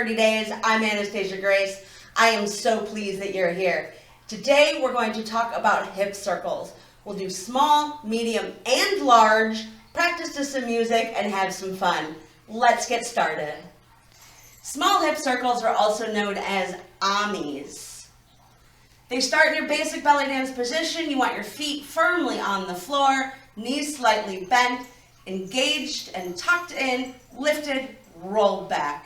30 Days. I'm Anastasia Grace. I am so pleased that you're here. Today we're going to talk about hip circles. We'll do small, medium, and large, practice to some music, and have some fun. Let's get started. Small hip circles are also known as Omis. They start in your basic belly dance position. You want your feet firmly on the floor, knees slightly bent, engaged and tucked in, lifted, rolled back.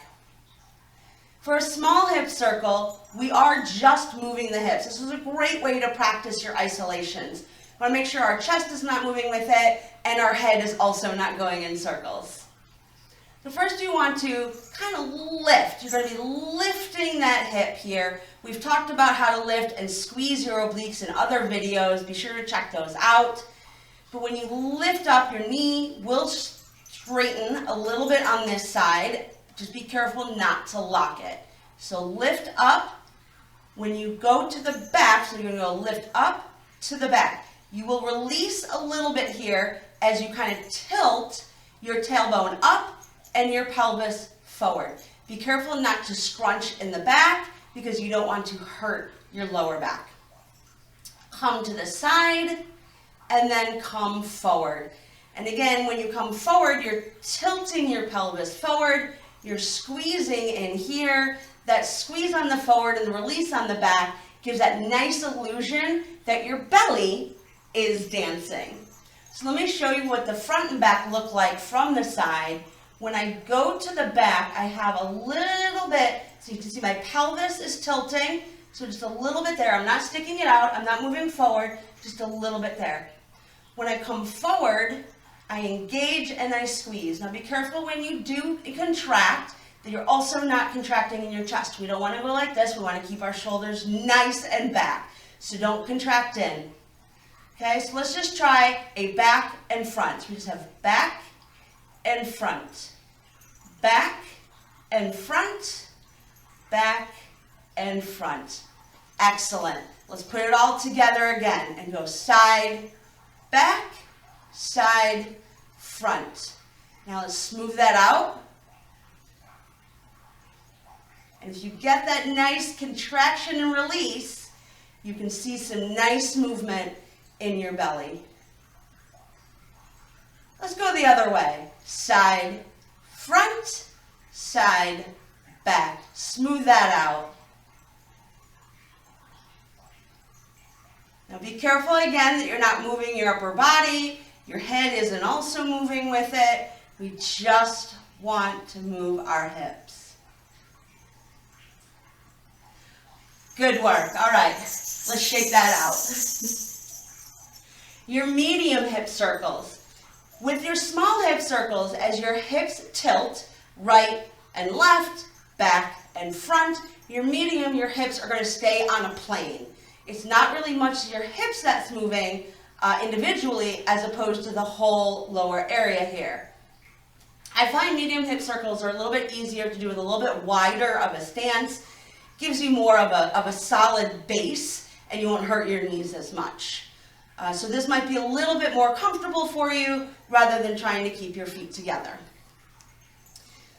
For a small hip circle, we are just moving the hips. This is a great way to practice your isolations. We want to make sure our chest is not moving with it and our head is also not going in circles. So first you want to kind of lift. You're going to be lifting that hip here. We've talked about how to lift and squeeze your obliques in other videos. Be sure to check those out. But when you lift up, your knee will straighten a little bit on this side. Just be careful not to lock it. So lift up. When you go to the back, so you're going to go lift up to the back. You will release a little bit here as you kind of tilt your tailbone up and your pelvis forward. Be careful not to scrunch in the back because you don't want to hurt your lower back. Come to the side and then come forward. And again, when you come forward, you're tilting your pelvis forward. You're squeezing in here. That squeeze on the forward and the release on the back gives that nice illusion that your belly is dancing. So let me show you what the front and back look like from the side. When I go to the back, I have a little bit, so you can see my pelvis is tilting, so just a little bit there. I'm not sticking it out, I'm not moving forward, just a little bit there. When I come forward, I engage and I squeeze. Now be careful when you do contract that you're also not contracting in your chest. We don't want to go like this, we want to keep our shoulders nice and back, so don't contract in. Okay, so let's just try a back and front. So we just have back and front, back and front, back and front. Excellent. Let's put it all together again and go side, back, side, front. Now let's smooth that out. And if you get that nice contraction and release, you can see some nice movement in your belly. Let's go the other way. Side, front, side, back. Smooth that out. Now be careful again that you're not moving your upper body. Your head isn't also moving with it. We just want to move our hips. Good work. All right, let's shake that out. Your medium hip circles. With your small hip circles, as your hips tilt right and left, back and front, your medium, your hips are going to stay on a plane. It's not really much your hips that's moving individually as opposed to the whole lower area here. I find medium hip circles are a little bit easier to do with a little bit wider of a stance. Gives you more of a solid base and you won't hurt your knees as much. So this might be a little bit more comfortable for you rather than trying to keep your feet together.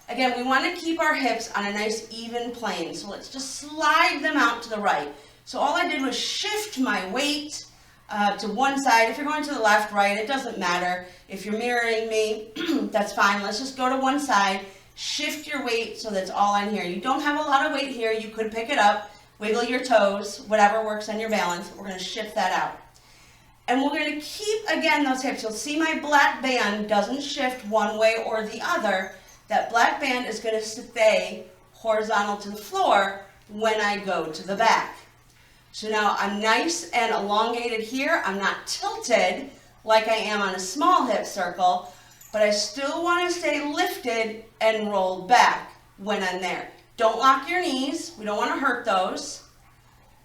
Again, we want to keep our hips on a nice even plane. So let's just slide them out to the right. So all I did was shift my weight to one side. If you're going to the left, right, it doesn't matter. If you're mirroring me, that's fine. Let's just go to one side. Shift your weight so that's all on here. You don't have a lot of weight here. You could pick it up, wiggle your toes, whatever works on your balance. We're going to shift that out. And we're going to keep, again, those hips. You'll see my black band doesn't shift one way or the other. That black band is going to stay horizontal to the floor when I go to the back. So now I'm nice and elongated here. I'm not tilted like I am on a small hip circle, but I still want to stay lifted and rolled back when I'm there. Don't lock your knees. We don't want to hurt those.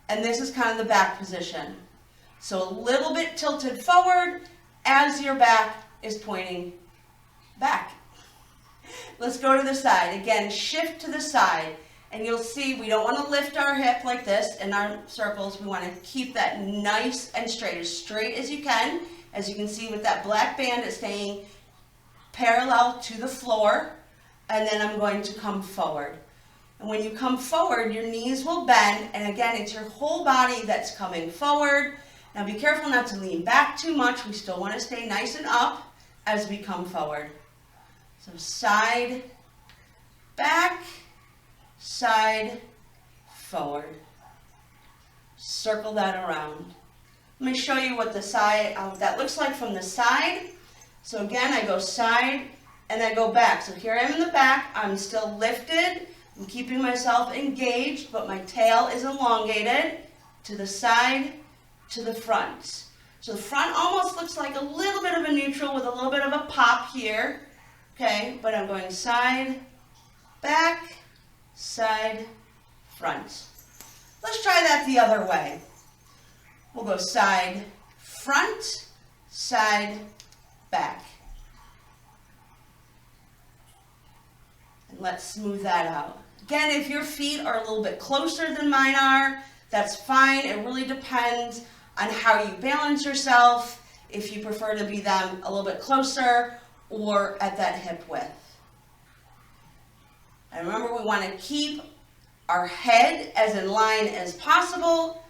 And this is kind of the back position. So a little bit tilted forward as your back is pointing back. Let's go to the side. Again, shift to the side. And you'll see we don't want to lift our hip like this in our circles. We want to keep that nice and straight as you can. As you can see with that black band, it's staying parallel to the floor. And then I'm going to come forward. And when you come forward, your knees will bend, and again, it's your whole body that's coming forward. Now be careful not to lean back too much. We still want to stay nice and up as we come forward. So side, back, side, forward. Circle that around. Let me show you what the side that looks like from the side. So again, I go side and I go back. So here I am in the back. I'm still lifted. I'm keeping myself engaged, but my tail is elongated to the side, to the front. So the front almost looks like a little bit of a neutral with a little bit of a pop here. Okay, but I'm going side, back, side, front. Let's try that the other way. We'll go side, front, side, back. And let's smooth that out. Again, if your feet are a little bit closer than mine are, that's fine. It really depends on how you balance yourself, if you prefer to be them a little bit closer or at that hip width. And remember, we want to keep our head as in line as possible,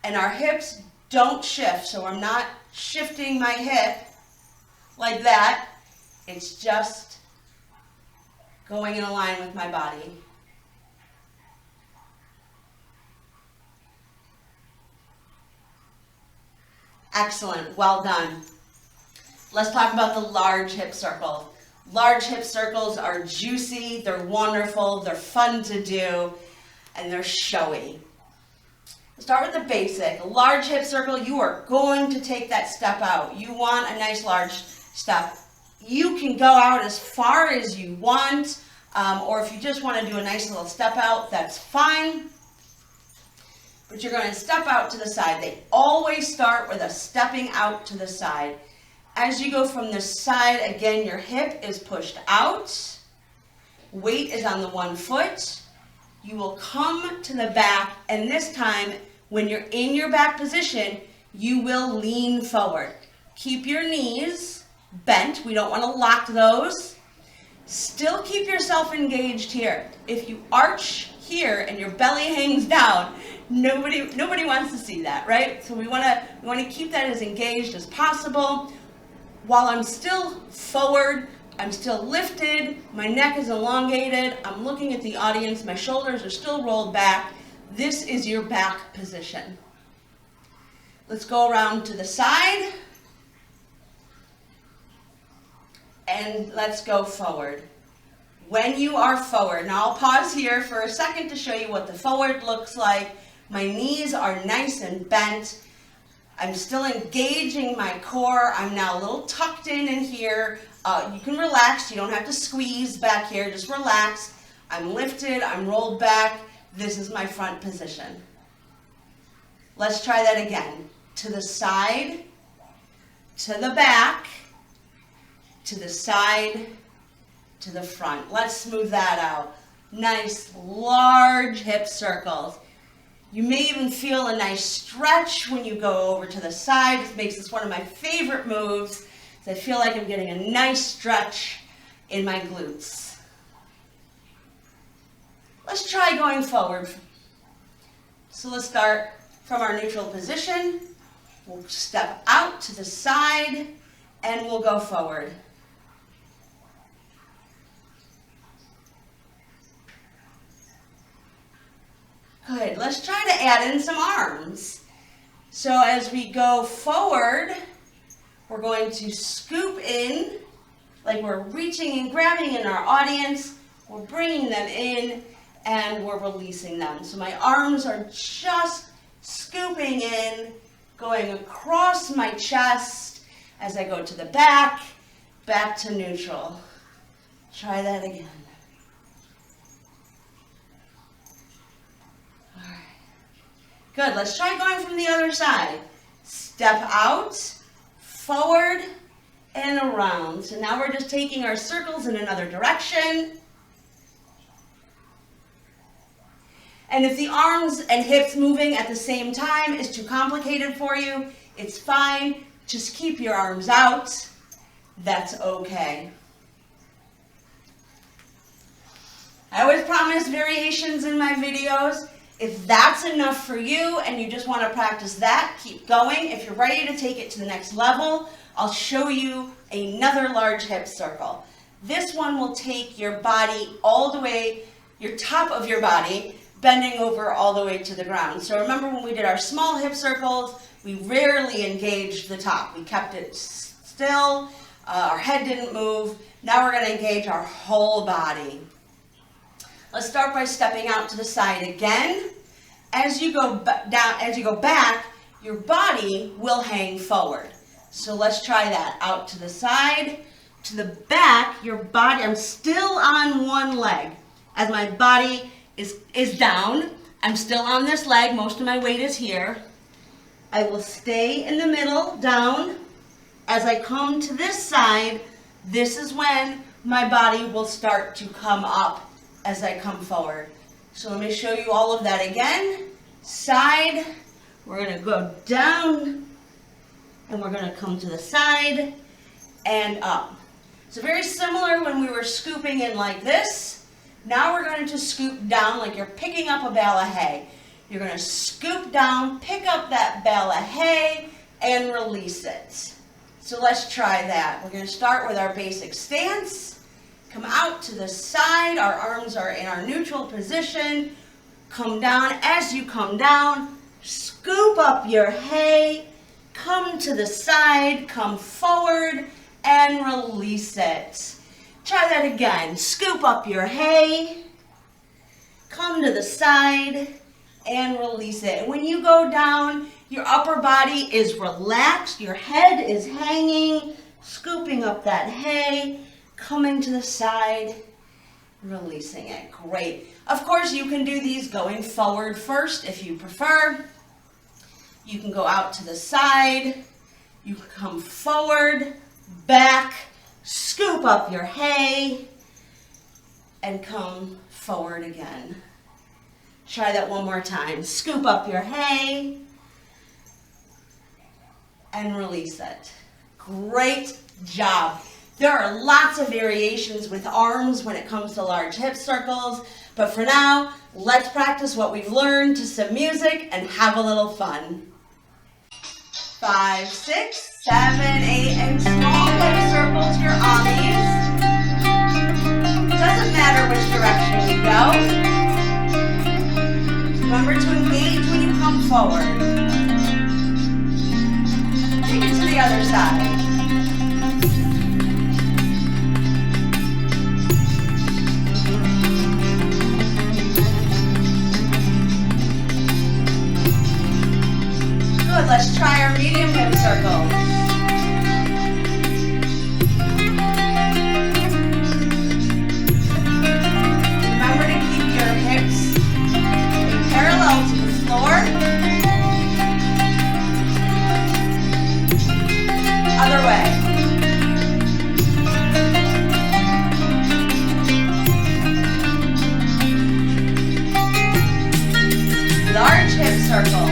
and our hips don't shift. So I'm not shifting my hip like that. It's just going in line with my body. Excellent, well done. Let's talk about the large hip circle. Large hip circles are juicy, they're wonderful, they're fun to do, and they're showy. Let's start with the basic. A large hip circle, you are going to take that step out. You want a nice large step. You can go out as far as you want, or if you just want to do a nice little step out, that's fine. But you're going to step out to the side. They always start with a stepping out to the side. As you go from the side, again, your hip is pushed out. Weight is on the one foot. You will come to the back, and this time, when you're in your back position, you will lean forward. Keep your knees bent. We don't want to lock those. Still keep yourself engaged here. If you arch here and your belly hangs down, nobody wants to see that, right? So we want to keep that as engaged as possible. While I'm still forward, I'm still lifted, my neck is elongated, I'm looking at the audience, my shoulders are still rolled back. This is your back position. Let's go around to the side, and let's go forward. When you are forward, now I'll pause here for a second to show you what the forward looks like. My knees are nice and bent. I'm still engaging my core. I'm now a little tucked in here. You can relax. You don't have to squeeze back here. Just relax. I'm lifted. I'm rolled back. This is my front position. Let's try that again. To the side, to the back, to the side, to the front. Let's smooth that out. Nice, large hip circles. You may even feel a nice stretch when you go over to the side. This makes this one of my favorite moves. I feel like I'm getting a nice stretch in my glutes. Let's try going forward. So let's start from our neutral position. We'll step out to the side and we'll go forward. Good, let's try to add in some arms. So as we go forward, we're going to scoop in, like we're reaching and grabbing in our audience. We're bringing them in and we're releasing them. So my arms are just scooping in, going across my chest as I go to the back to neutral. Try that again. All right. Good, let's try going from the other side. Step out, forward, and around. So now we're just taking our circles in another direction. And if the arms and hips moving at the same time is too complicated for you, it's fine. Just keep your arms out. That's okay. I always promise variations in my videos. If that's enough for you and you just want to practice that, keep going. If you're ready to take it to the next level, I'll show you another large hip circle. This one will take your body all the way, your top of your body, bending over all the way to the ground. So remember when we did our small hip circles, we rarely engaged the top. We kept it still, our head didn't move. Now we're going to engage our whole body. Let's start by stepping out to the side again. As you go down, as you go back, your body will hang forward. So let's try that. Out to the side, to the back, your body, I'm still on one leg. As my body is down, I'm still on this leg, most of my weight is here. I will stay in the middle, down. As I come to this side, this is when my body will start to come up as I come forward. So let me show you all of that again. Side, we're gonna go down, and we're gonna come to the side and up. So very similar when we were scooping in like this. Now we're going to scoop down like you're picking up a bale of hay. You're going to scoop down, pick up that bale of hay, and release it. So let's try that. We're going to start with our basic stance. Come out to the side. Our arms are in our neutral position. Come down. As you come down, scoop up your hay. Come to the side. Come forward and release it. Try that again. Scoop up your hay. Come to the side and release it. And when you go down, your upper body is relaxed, your head is hanging, scooping up that hay, coming to the side, releasing it. Great. Of course, you can do these going forward first if you prefer. You can go out to the side, you can come forward, back, scoop up your hay, and come forward again. Try that one more time. Scoop up your hay and release it. Great job. There are lots of variations with arms when it comes to large hip circles, but for now, let's practice what we've learned to some music and have a little fun. 5, 6, 7, 8, and small hip circles, your Omis. Doesn't matter which direction you go. Remember to engage when you come forward. Take it to the other side. Good, let's try our medium hip circles. Remember to keep your hips parallel to the floor. Other way. Large hip circle.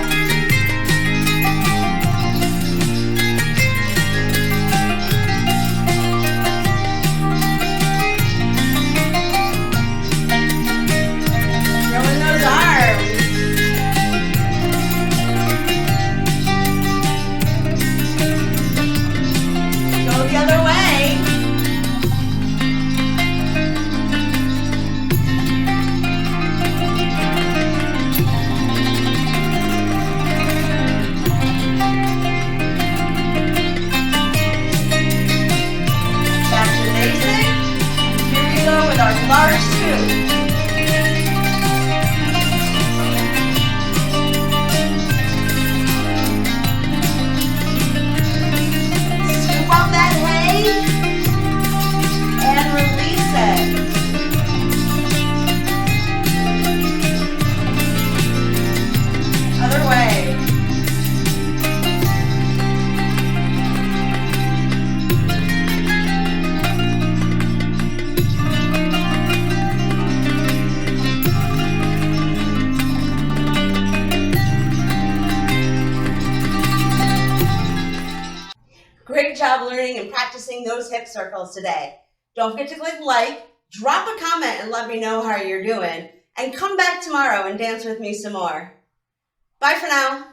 Large scoop. Scoop up that hay and release it. Other way. Great job learning and practicing those hip circles today. Don't forget to click like, Drop a comment and let me know how you're doing. And come back tomorrow and dance with me some more. Bye for now.